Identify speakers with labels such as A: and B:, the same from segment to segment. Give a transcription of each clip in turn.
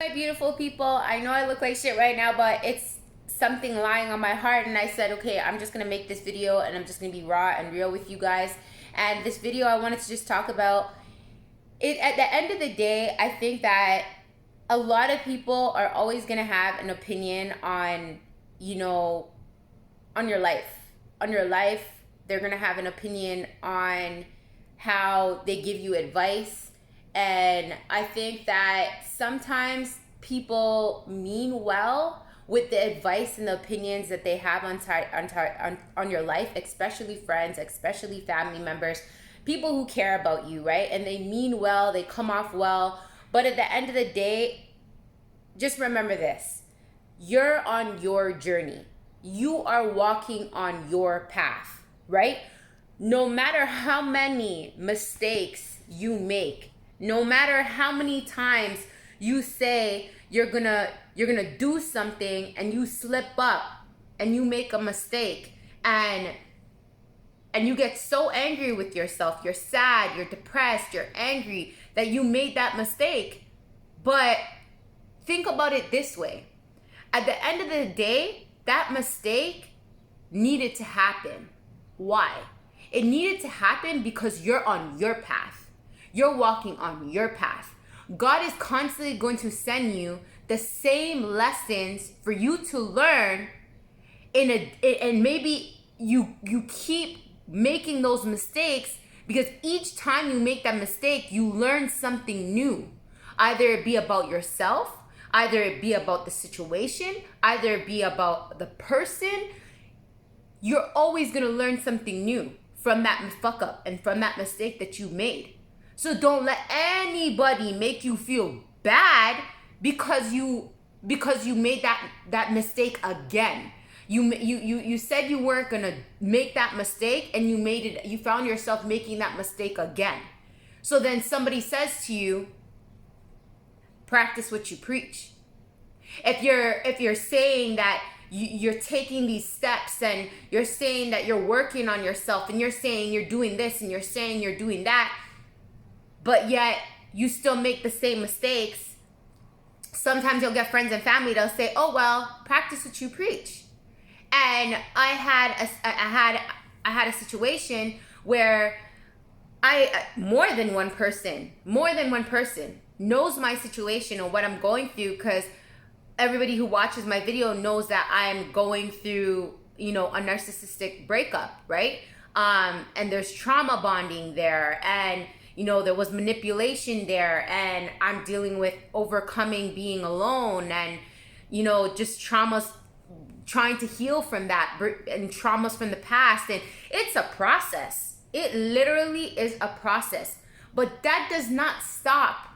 A: My beautiful people, I know I look like shit right now, but it's something lying on my heart, and I said, okay, I'm just gonna make this video and I'm just gonna be raw and real with you guys. And this video, I wanted to just talk about it. At the end of the day, I think that a lot of people are always gonna have an opinion on, you know, on your life. On your life, they're gonna have an opinion on how they give you advice. And I think that sometimes people mean well with the advice and the opinions that they have on your life, especially friends, especially family members, people who care about you, right? And they mean well, they come off well. But at the end of the day, just remember this: you're on your journey, you are walking on your path, right? No matter how many mistakes you make, no matter how many times you say you're gonna do something and you slip up and you make a mistake, and you get so angry with yourself, you're sad, you're depressed, you're angry that you made that mistake. But think about it this way: at the end of the day, that mistake needed to happen. Why? It needed to happen because you're on your path. You're walking on your path. God is constantly going to send you the same lessons for you to learn and maybe you keep making those mistakes because each time you make that mistake, you learn something new. Either it be about yourself, either it be about the situation, either it be about the person. You're always going to learn something new from that fuck up and from that mistake that you made. So don't let anybody make you feel bad because you made that mistake again. You said you weren't going to make that mistake, and you found yourself making that mistake again. So then somebody says to you, practice what you preach. If you're saying that you're taking these steps and you're saying that you're working on yourself and you're saying you're doing this and you're saying you're doing that, but yet you still make the same mistakes, sometimes you'll get friends and family, they'll say, oh, well, practice what you preach. And I had a situation where more than one person knows my situation and what I'm going through, because everybody who watches my video knows that I'm going through, a narcissistic breakup, right? And there's trauma bonding there, and there was manipulation there, and I'm dealing with overcoming being alone, and just traumas, trying to heal from that, and traumas from the past. And it's a process. It literally is a process. But that does not stop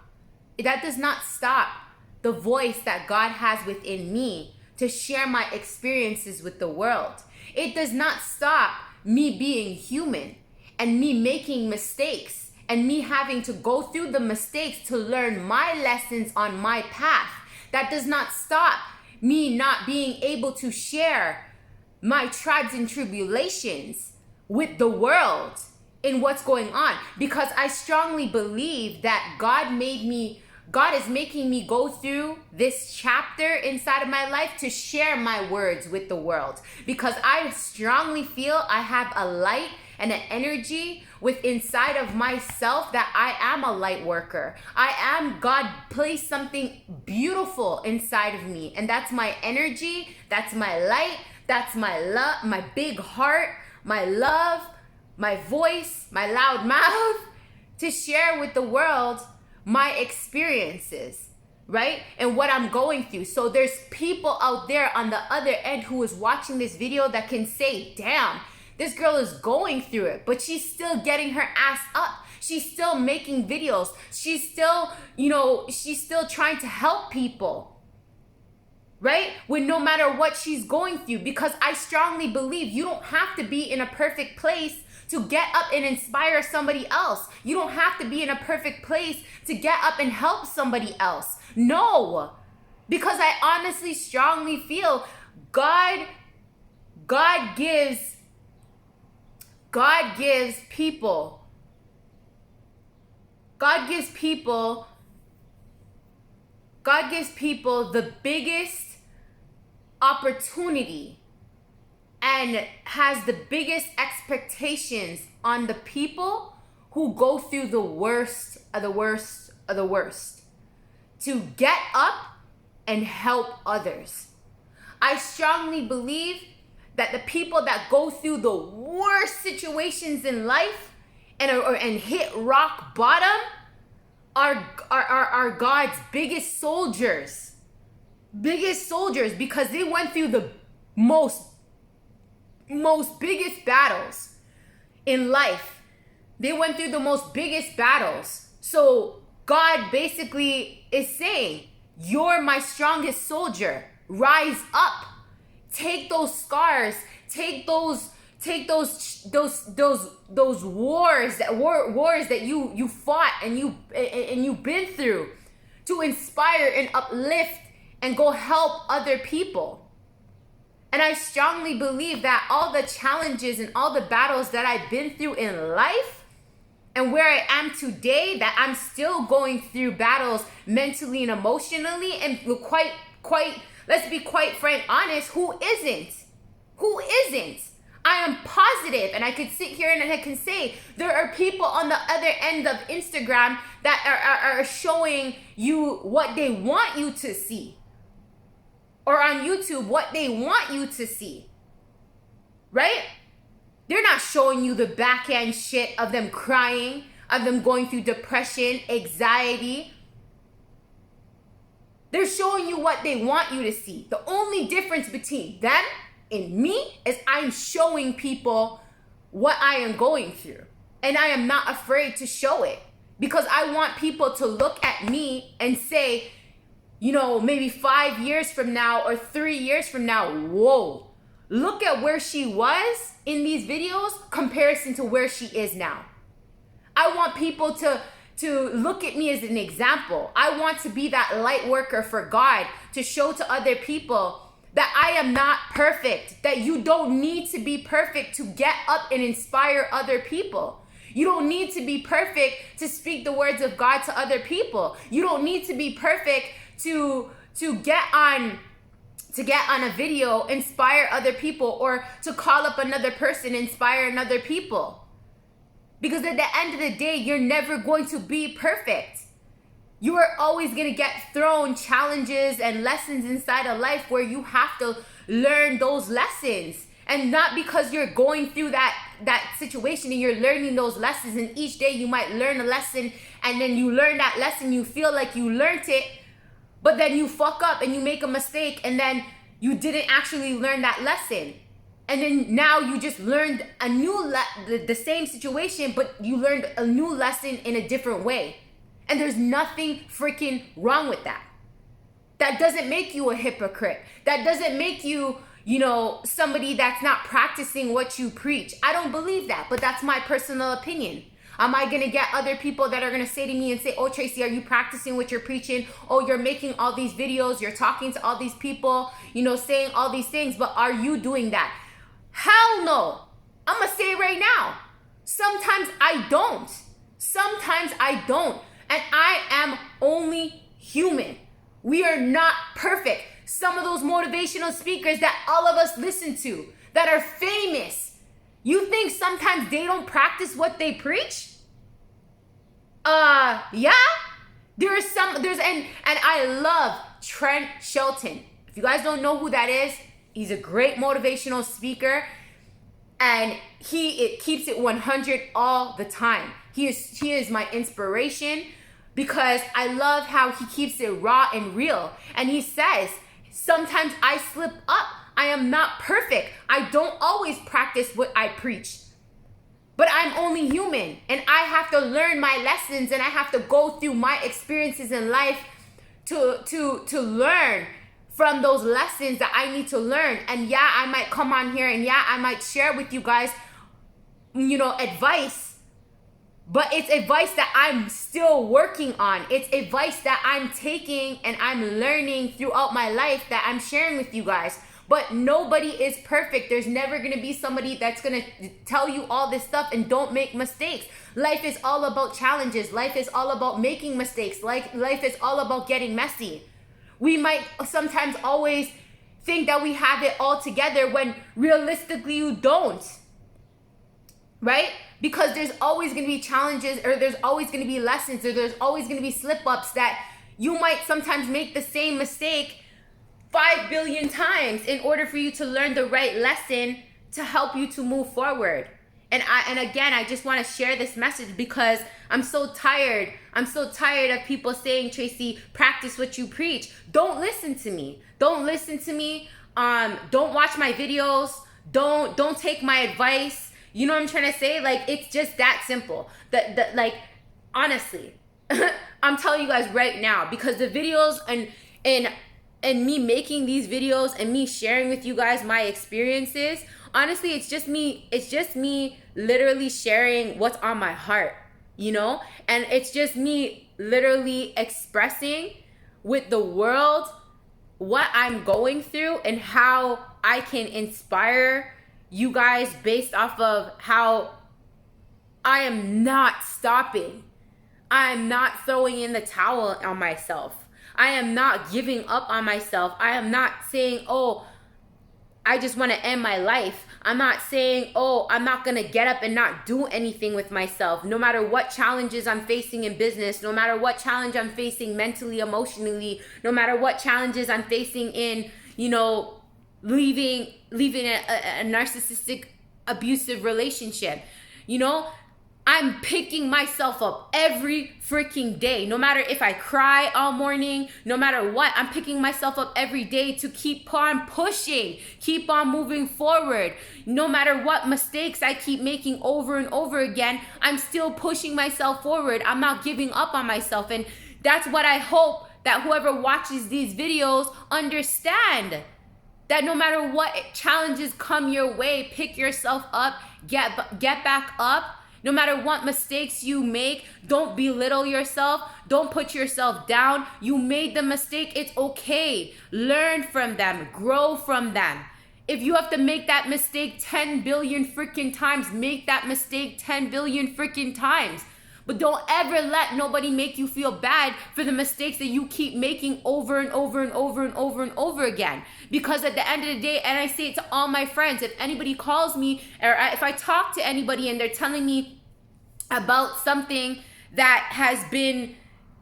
A: the voice that God has within me to share my experiences with the world. It does not stop me being human and me making mistakes and me having to go through the mistakes to learn my lessons on my path. That does not stop me not being able to share my tribes and tribulations with the world in what's going on, because I strongly believe that God is making me go through this chapter inside of my life to share my words with the world, because I strongly feel I have a light and an energy inside of myself, that I am a light worker. God placed something beautiful inside of me, and that's my energy, that's my light, that's my love, my big heart, my love, my voice, my loud mouth, to share with the world my experiences, right? And what I'm going through. So there's people out there on the other end who is watching this video that can say, damn, this girl is going through it, but she's still getting her ass up. She's still making videos. She's still, she's still trying to help people, right? When no matter what she's going through, because I strongly believe you don't have to be in a perfect place to get up and inspire somebody else. You don't have to be in a perfect place to get up and help somebody else. No, because I honestly strongly feel God gives people God gives people the biggest opportunity and has the biggest expectations on the people who go through the worst of the worst of the worst to get up and help others. I strongly believe that the people that go through the worst situations in life and hit rock bottom are God's biggest soldiers. Biggest soldiers, because they went through the most biggest battles in life. They went through the most biggest battles. So God basically is saying, you're my strongest soldier. Rise up. Take those scars. Take those wars that you fought and you've been through to inspire and uplift and go help other people. And I strongly believe that all the challenges and all the battles that I've been through in life and where I am today, that I'm still going through battles mentally and emotionally, and quite, let's be quite frank, honest, who isn't? Who isn't? I am positive, and I could sit here and I can say there are people on the other end of Instagram that are showing you what they want you to see. Or on YouTube, what they want you to see. Right? They're not showing you the back end shit of them crying, of them going through depression, anxiety. They're showing you what they want you to see. The only difference between them and me is I'm showing people what I am going through. And I am not afraid to show it, because I want people to look at me and say, you know, maybe 5 years from now or 3 years from now, whoa, look at where she was in these videos comparison to where she is now. I want people to look at me as an example. I want to be that light worker for God, to show to other people that I am not perfect, that you don't need to be perfect to get up and inspire other people. You don't need to be perfect to speak the words of God to other people. You don't need to be perfect to get on a video, inspire other people, or to call up another person, inspire another people. Because at the end of the day, you're never going to be perfect. You are always going to get thrown challenges and lessons inside of life where you have to learn those lessons. And not because you're going through that situation and you're learning those lessons, and each day you might learn a lesson, and then you learn that lesson, you feel like you learned it, but then you fuck up and you make a mistake, and then you didn't actually learn that lesson. And then now you just learned a new the same situation, but you learned a new lesson in a different way. And there's nothing freaking wrong with that. That doesn't make you a hypocrite. That doesn't make you, somebody that's not practicing what you preach. I don't believe that, but that's my personal opinion. Am I going to get other people that are going to say to me and say, oh, Tracy, are you practicing what you're preaching? Oh, you're making all these videos. You're talking to all these people, saying all these things, but are you doing that? Hell no. I'm going to say it right now. Sometimes I don't. Sometimes I don't. And I am only human. We are not perfect. Some of those motivational speakers that all of us listen to that are famous, you think sometimes they don't practice what they preach? Yeah. And I love Trent Shelton. If you guys don't know who that is, he's a great motivational speaker, and it keeps it 100 all the time. He is my inspiration, because I love how he keeps it raw and real. And he says, sometimes I slip up. I am not perfect. I don't always practice what I preach. But I'm only human, and I have to learn my lessons, and I have to go through my experiences in life to learn from those lessons that I need to learn. And yeah, I might come on here, and yeah, I might share with you guys, advice. But it's advice that I'm still working on. It's advice that I'm taking and I'm learning throughout my life that I'm sharing with you guys. But nobody is perfect. There's never going to be somebody that's going to tell you all this stuff and don't make mistakes. Life is all about challenges. Life is all about making mistakes. Life is all about getting messy. We might sometimes always think that we have it all together when realistically you don't, right? Because there's always going to be challenges, or there's always going to be lessons, or there's always going to be slip-ups that you might sometimes make the same mistake 5 billion times in order for you to learn the right lesson to help you to move forward. And again, I just want to share this message because I'm so tired. I'm so tired of people saying, Tracy, practice what you preach. Don't listen to me. Don't listen to me. Don't watch my videos. Don't take my advice. You know what I'm trying to say? Like, it's just that simple. Like, honestly, I'm telling you guys right now, because the videos and me making these videos and me sharing with you guys my experiences, honestly, it's just me literally sharing what's on my heart, you know? And it's just me literally expressing with the world what I'm going through and how I can inspire you guys based off of how I am not stopping. I am not throwing in the towel on myself. I am not giving up on myself. I am not saying, oh, I just want to end my life. I'm not saying, oh, I'm not going to get up and not do anything with myself. No matter what challenges I'm facing in business, no matter what challenge I'm facing mentally, emotionally, no matter what challenges I'm facing in, you know, leaving a narcissistic, abusive relationship, you know, I'm picking myself up every freaking day. No matter if I cry all morning, no matter what, I'm picking myself up every day to keep on pushing, keep on moving forward. No matter what mistakes I keep making over and over again, I'm still pushing myself forward. I'm not giving up on myself. And that's what I hope that whoever watches these videos understand. That no matter what challenges come your way, pick yourself up, get back up. No matter what mistakes you make, don't belittle yourself. Don't put yourself down. You made the mistake. It's okay. Learn from them. Grow from them. If you have to make that mistake 10 billion freaking times, make that mistake 10 billion freaking times. But don't ever let nobody make you feel bad for the mistakes that you keep making over and over and over and over and over again. Because at the end of the day, and I say it to all my friends, if anybody calls me or if I talk to anybody and they're telling me about something that has been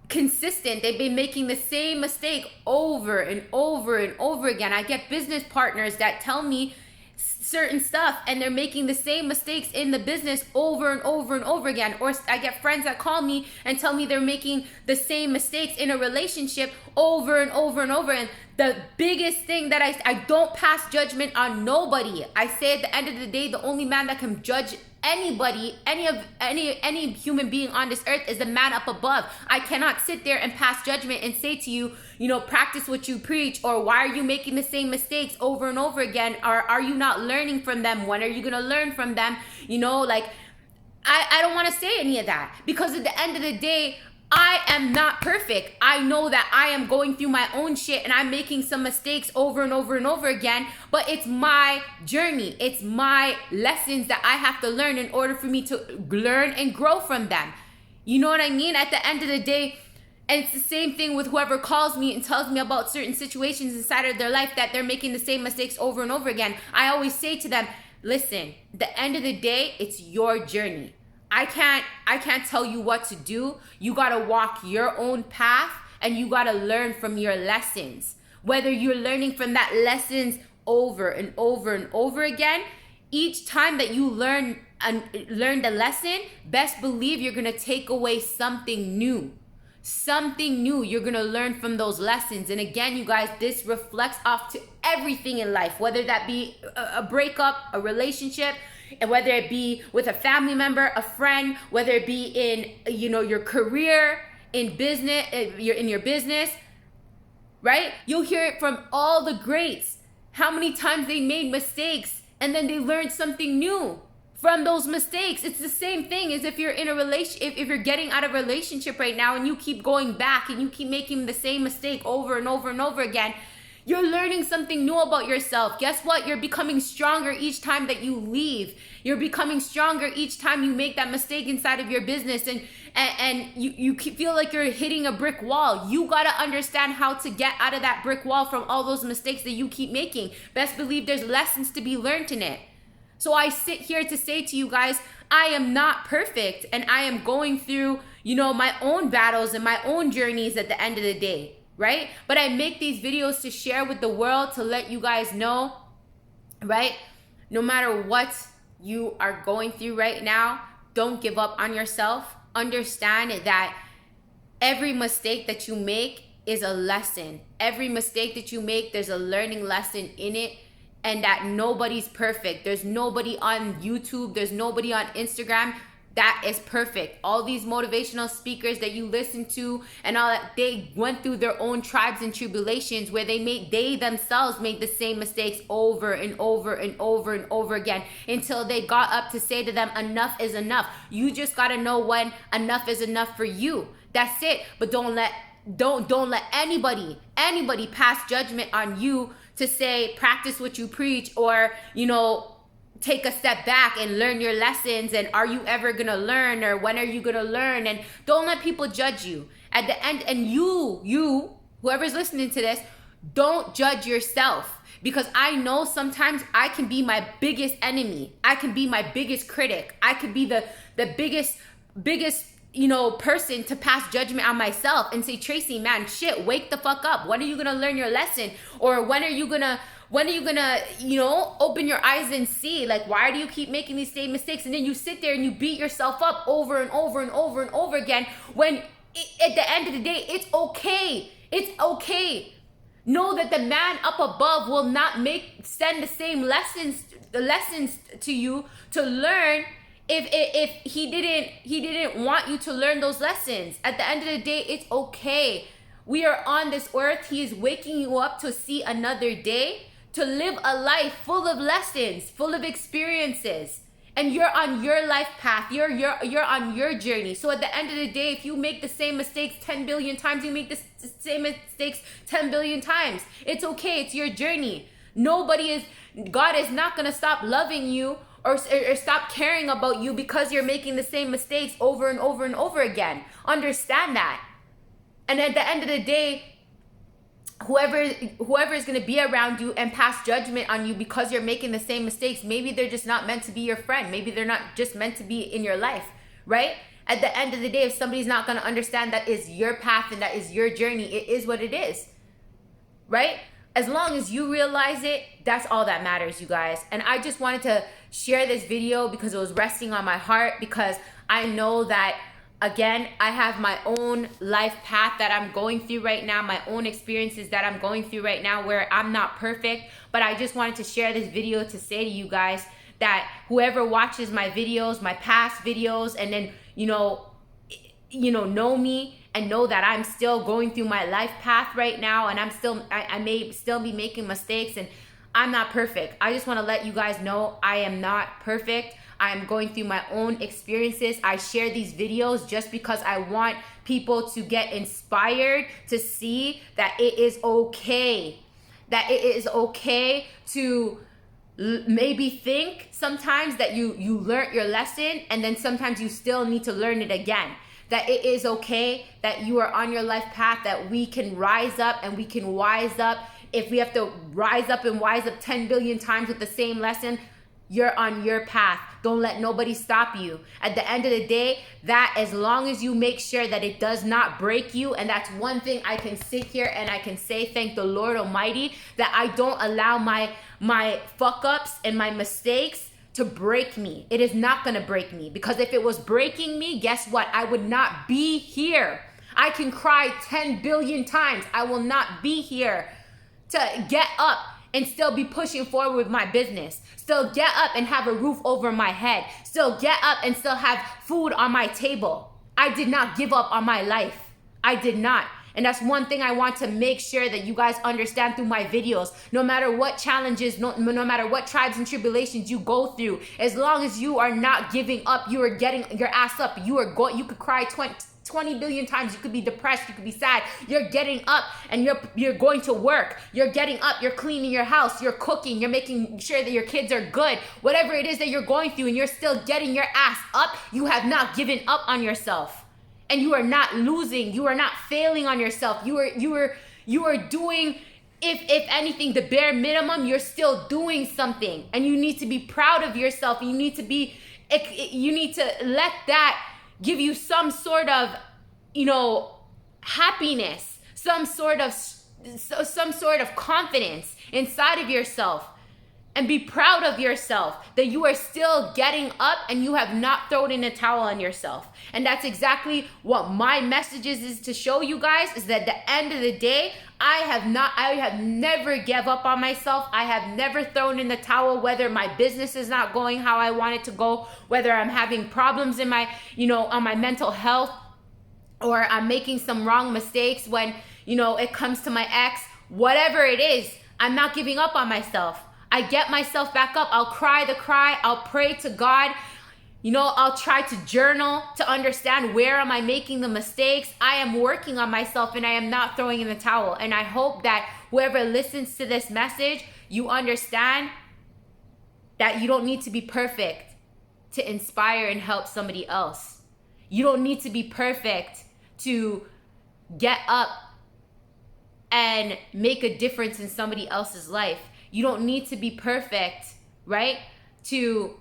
A: consistent, they've been making the same mistake over and over and over again. I get business partners that tell me certain stuff and they're making the same mistakes in the business over and over and over again. Or I get friends that call me and tell me they're making the same mistakes in a relationship over and over and over. And the biggest thing that I don't pass judgment on nobody. I say at the end of the day, the only man that can judge anybody, any human being on this earth is the man up above. I cannot sit there and pass judgment and say to you, you know, practice what you preach, or why are you making the same mistakes over and over again? Or are you not learning from them? When are you going to learn from them? You know, like, I don't want to say any of that, because at the end of the day, I am not perfect. I know that I am going through my own shit and I'm making some mistakes over and over and over again, but it's my journey. It's my lessons that I have to learn in order for me to learn and grow from them. You know what I mean? At the end of the day, and it's the same thing with whoever calls me and tells me about certain situations inside of their life that they're making the same mistakes over and over again. I always say to them, listen, at the end of the day, it's your journey. I can't tell you what to do. You got to walk your own path and you got to learn from your lessons. Whether you're learning from that lessons over and over and over again, each time that you learn the lesson, best believe you're going to take away something new. Something new you're going to learn from those lessons. And again, you guys, this reflects off to everything in life, whether that be a breakup, a relationship, and whether it be with a family member, a friend, whether it be in, you know, your career, in business, in your business, right? You'll hear it from all the greats, how many times they made mistakes and then they learned something new from those mistakes. It's the same thing as if you're in a relationship, if you're getting out of a relationship right now and you keep going back and you keep making the same mistake over and over and over again, You're learning something new about yourself. Guess what? You're becoming stronger each time that you leave. You're becoming stronger each time you make that mistake inside of your business, and you feel like you're hitting a brick wall. You got to understand how to get out of that brick wall from all those mistakes that you keep making. Best believe there's lessons to be learned in it. So I sit here to say to you guys, I am not perfect, and I am going through, my own battles and my own journeys at the end of the day. Right? But I make these videos to share with the world, to let you guys know, right? No matter what you are going through right now, don't give up on yourself. Understand that every mistake that you make is a lesson. Every mistake that you make, there's a learning lesson in it, and that nobody's perfect. There's nobody on YouTube, there's nobody on Instagram that is perfect. All these motivational speakers that you listen to and all that, they went through their own tribes and tribulations where they themselves made the same mistakes over and over and over and over again until they got up to say to them, enough is enough. You just got to know when enough is enough for you. That's it. But don't let anybody pass judgment on you to say practice what you preach, or take a step back and learn your lessons, and are you ever gonna learn, or when are you gonna learn? And don't let people judge you at the end. And you whoever's listening to this, don't judge yourself, because I know sometimes I can be my biggest enemy. I can be my biggest critic. I could be the biggest person to pass judgment on myself and say, Tracy, man, shit, wake the fuck up. When are you gonna learn your lesson? Or when are you gonna open your eyes and see, like, why do you keep making these same mistakes? And then you sit there and you beat yourself up over and over and over and over again, when at the end of the day, it's okay. It's okay. Know that the man up above will not send the same lessons to you to learn if he didn't want you to learn those lessons. At the end of the day, it's okay. We are on this earth. He is waking you up to see another day, to live a life full of lessons, full of experiences. And you're on your life path. You're on your journey. So at the end of the day, if you make the same mistakes 10 billion times, you make the same mistakes 10 billion times. It's okay. It's your journey. God is not going to stop loving you or stop caring about you because you're making the same mistakes over and over and over again. Understand that. And at the end of the day, whoever is going to be around you and pass judgment on you because you're making the same mistakes, maybe they're just not meant to be your friend. Maybe they're not just meant to be in your life, right? At the end of the day, if somebody's not going to understand that is your path and that is your journey, it is what it is, right? As long as you realize it, that's all that matters, you guys. And I just wanted to share this video because it was resting on my heart, because I know that, again, I have my own life path that I'm going through right now, my own experiences that I'm going through right now where I'm not perfect. But I just wanted to share this video to say to you guys that whoever watches my videos, my past videos, and then, know me and know that I'm still going through my life path right now, and I may still be making mistakes, and I'm not perfect. I just want to let you guys know I am not perfect. I'm going through my own experiences. I share these videos just because I want people to get inspired to see that it is okay. That it is okay to maybe think sometimes that you learned your lesson, and then sometimes you still need to learn it again. That it is okay that you are on your life path, that we can rise up and we can wise up. If we have to rise up and wise up 10 billion times with the same lesson, you're on your path. Don't let nobody stop you. At the end of the day, that as long as you make sure that it does not break you, and that's one thing I can sit here and I can say, thank the Lord Almighty, that I don't allow my fuck-ups and my mistakes to break me. It is not gonna break me, because if it was breaking me, guess what? I would not be here. I can cry 10 billion times. I will not be here to get up and still be pushing forward with my business. Still get up and have a roof over my head. Still get up and still have food on my table. I did not give up on my life. I did not. And that's one thing I want to make sure that you guys understand through my videos. No matter what challenges, no matter what tribes and tribulations you go through, as long as you are not giving up, you are getting your ass up. You could cry 20 billion times. You could be depressed, you could be sad. You're getting up and you're going to work. You're getting up, you're cleaning your house, you're cooking, you're making sure that your kids are good. Whatever it is that you're going through, and you're still getting your ass up, you have not given up on yourself. And you are not losing. You are not failing on yourself. You are doing, if anything, the bare minimum. You're still doing something, and you need to be proud of yourself. You need to let that give you some sort of, happiness, some sort of confidence inside of yourself, and be proud of yourself that you are still getting up and you have not thrown in a towel on yourself. And that's exactly what my message is to show you guys, is that at the end of the day, I have never gave up on myself. I have never thrown in the towel, whether my business is not going how I want it to go, whether I'm having problems in my, on my mental health, or I'm making some wrong mistakes when, it comes to my ex, whatever it is, I'm not giving up on myself. I get myself back up. I'll cry the cry. I'll pray to God. I'll try to journal to understand where am I making the mistakes. I am working on myself, and I am not throwing in the towel. And I hope that whoever listens to this message, you understand that you don't need to be perfect to inspire and help somebody else. You don't need to be perfect to get up and make a difference in somebody else's life. You don't need to be perfect, right, to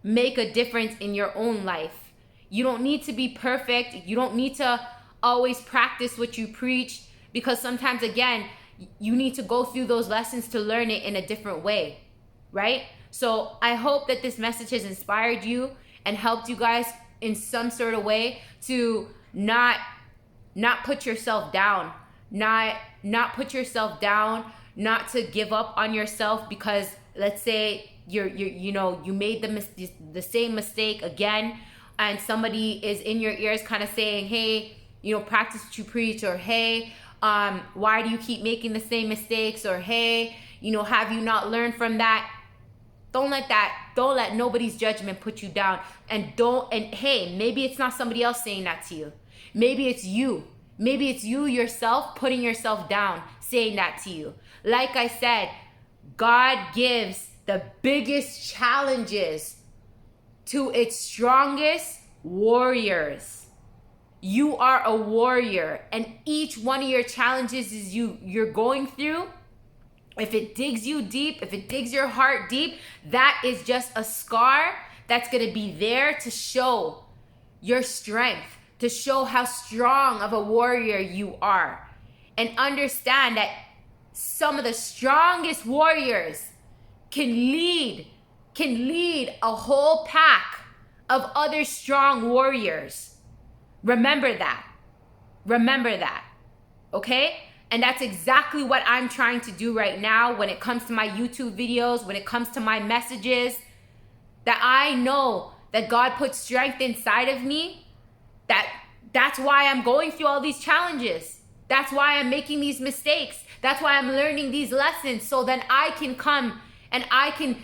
A: make a difference in your own life. You don't need to be perfect. You don't need to always practice what you preach, because sometimes, again, you need to go through those lessons to learn it in a different way, right? So I hope that this message has inspired you and helped you guys in some sort of way to not put yourself down, not put yourself down, not to give up on yourself because, let's say, you made the same mistake again, and somebody is in your ears kind of saying, hey, practice what you preach, or hey, why do you keep making the same mistakes, or hey, have you not learned from that? Don't let nobody's judgment put you down. And hey, maybe it's not somebody else saying that to you. Maybe it's you. Maybe it's you yourself putting yourself down, saying that to you. Like I said, God gives the biggest challenges to its strongest warriors. You are a warrior, and each one of your challenges you're going through, if it digs you deep, if it digs your heart deep, that is just a scar that's going to be there to show your strength, to show how strong of a warrior you are. And understand that some of the strongest warriors can lead a whole pack of other strong warriors. Remember that. Okay? And that's exactly what I'm trying to do right now when it comes to my YouTube videos, when it comes to my messages, that I know that God put strength inside of me, that's why I'm going through all these challenges. That's why I'm making these mistakes. That's why I'm learning these lessons, so then I can come and I can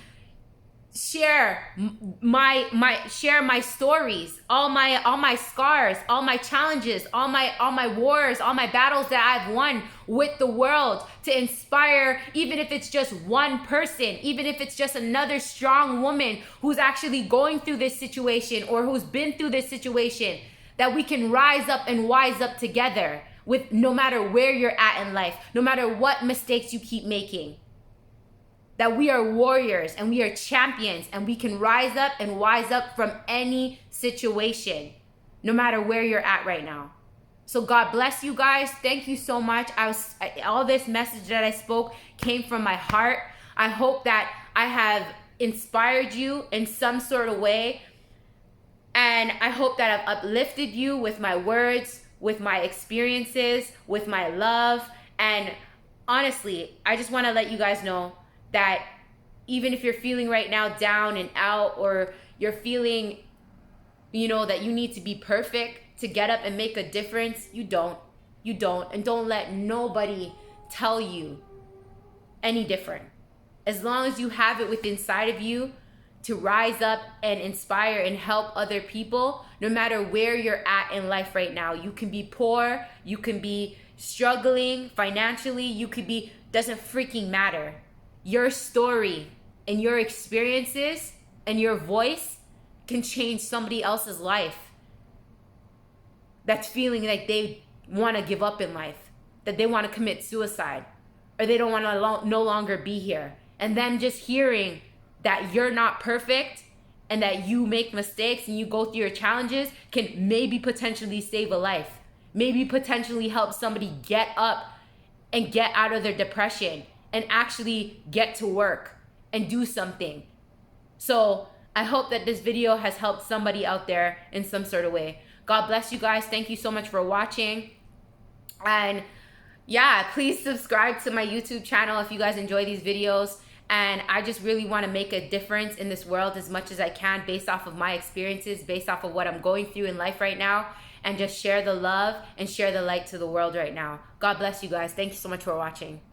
A: share my stories, all my scars, all my challenges, all my wars, all my battles that I've won with the world, to inspire, even if it's just one person, even if it's just another strong woman who's actually going through this situation or who's been through this situation, that we can rise up and wise up together, with no matter where you're at in life, no matter what mistakes you keep making. That we are warriors and we are champions, and we can rise up and wise up from any situation, no matter where you're at right now. So God bless you guys. Thank you so much. All this message that I spoke came from my heart. I hope that I have inspired you in some sort of way. And I hope that I've uplifted you with my words, with my experiences, with my love. And honestly, I just want to let you guys know that even if you're feeling right now down and out, or you're feeling, that you need to be perfect to get up and make a difference, you don't. And don't let nobody tell you any different. As long as you have it within inside of you to rise up and inspire and help other people, no matter where you're at in life right now. You can be poor, you can be struggling financially, you could be, doesn't freaking matter. Your story and your experiences and your voice can change somebody else's life that's feeling like they want to give up in life, that they want to commit suicide, or they don't want to no longer be here. And them just hearing that you're not perfect and that you make mistakes and you go through your challenges can maybe potentially save a life. Maybe potentially help somebody get up and get out of their depression and actually get to work and do something. So I hope that this video has helped somebody out there in some sort of way. God bless you guys. Thank you so much for watching. And yeah, please subscribe to my YouTube channel if you guys enjoy these videos. And I just really want to make a difference in this world as much as I can, based off of my experiences, based off of what I'm going through in life right now, and just share the love and share the light to the world right now. God bless you guys. Thank you so much for watching.